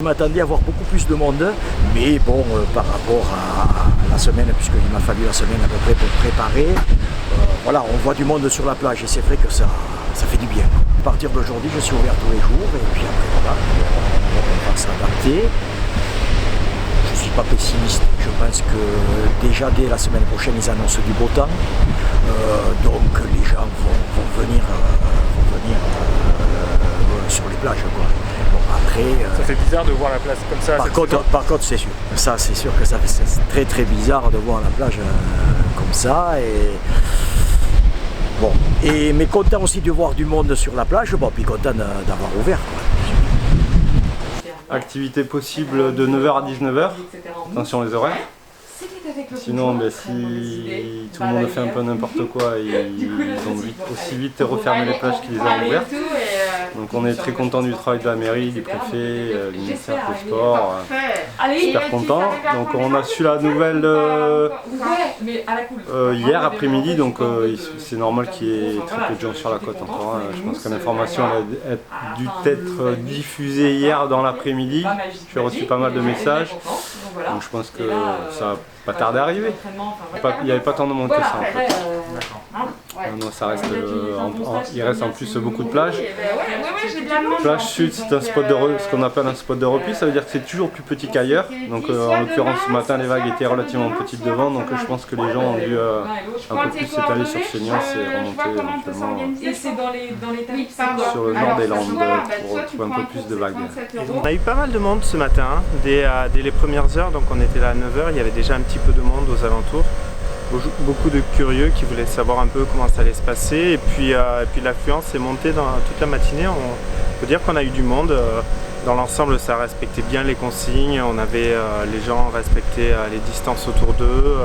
Je m'attendais à voir beaucoup plus de monde, mais bon, par rapport à la semaine, puisqu'il m'a fallu la semaine à peu près pour préparer, voilà, on voit du monde sur la plage et c'est vrai que ça fait du bien. À partir d'aujourd'hui, je suis ouvert tous les jours et puis après, voilà, on va s'adapter. Je ne suis pas pessimiste, je pense que déjà dès la semaine prochaine, ils annoncent du beau temps, donc les gens vont venir sur les plages, quoi. Bon, après, ça fait bizarre de voir la plage comme ça. Par contre, c'est sûr. Ça, c'est sûr que c'est très très bizarre de voir la plage comme ça. Et bon, mais content aussi de voir du monde sur la plage. Bon, puis content d'avoir ouvert, quoi. Activité possible de 9h à 19h. Attention les horaires. Sinon, si tout le monde fait un peu n'importe quoi, ils ont aussi vite refermé les plages qu'ils les ont ouvertes. Donc on est très content du travail de la mairie, du préfet, du ministère des Sports, super content. Donc on a su la nouvelle hier après-midi, donc c'est normal qu'il y ait très peu de gens sur la côte encore. Hein. Je pense que l'information a dû être diffusée hier dans l'après-midi. J'ai reçu pas mal de messages, donc je pense que ça va pas tarder à arriver. Il n'y avait pas tant de monde que ça en fait. Non, ça reste, il reste en plus beaucoup de plages. Plage Sud, c'est un spot ce qu'on appelle un spot de repli, ça veut dire que c'est toujours plus petit qu'ailleurs. Donc en l'occurrence ce matin les vagues étaient relativement petites devant, donc je pense que les gens ont dû un peu plus s'étaler sur Seignas et remonter éventuellement sur le nord des Landes pour trouver un peu plus de vagues. On a eu pas mal de monde ce matin, dès les premières heures, donc on était là à 9h, il y avait déjà un petit peu de monde aux alentours. Beaucoup de curieux qui voulaient savoir un peu comment ça allait se passer, et puis l'affluence est montée dans toute la matinée. On peut dire qu'on a eu du monde. Dans l'ensemble, ça respectait bien les consignes, les gens respectaient les distances autour d'eux,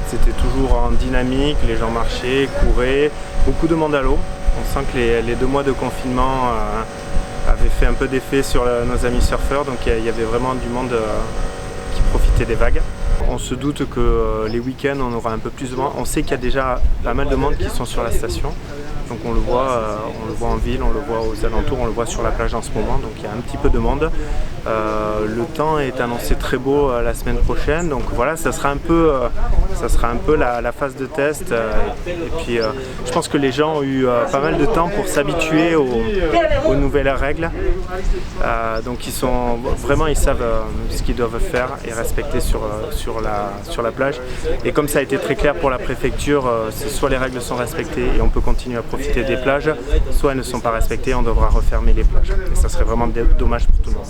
c'était toujours en dynamique, les gens marchaient, couraient, beaucoup de monde à l'eau. On sent que les 2 mois de confinement avaient fait un peu d'effet sur nos amis surfeurs, donc il y avait vraiment du monde qui profitait des vagues. On se doute que les week-ends on aura un peu plus de monde. On sait qu'il y a déjà pas mal de monde qui sont sur la station. Donc on le voit en ville, on le voit aux alentours, on le voit sur la plage en ce moment. Donc il y a un petit peu de monde. Le temps est annoncé très beau la semaine prochaine. Donc voilà, ça sera un peu la phase de test. Et puis je pense que les gens ont eu pas mal de temps pour s'habituer aux nouvelles règles. Donc ils savent ce qu'ils doivent faire et respecter sur la plage. Et comme ça a été très clair pour la préfecture, c'est soit les règles sont respectées et on peut continuer à profiter des plages, soit elles ne sont pas respectées, on devra refermer les plages. Et ça serait vraiment dommage pour tout le monde.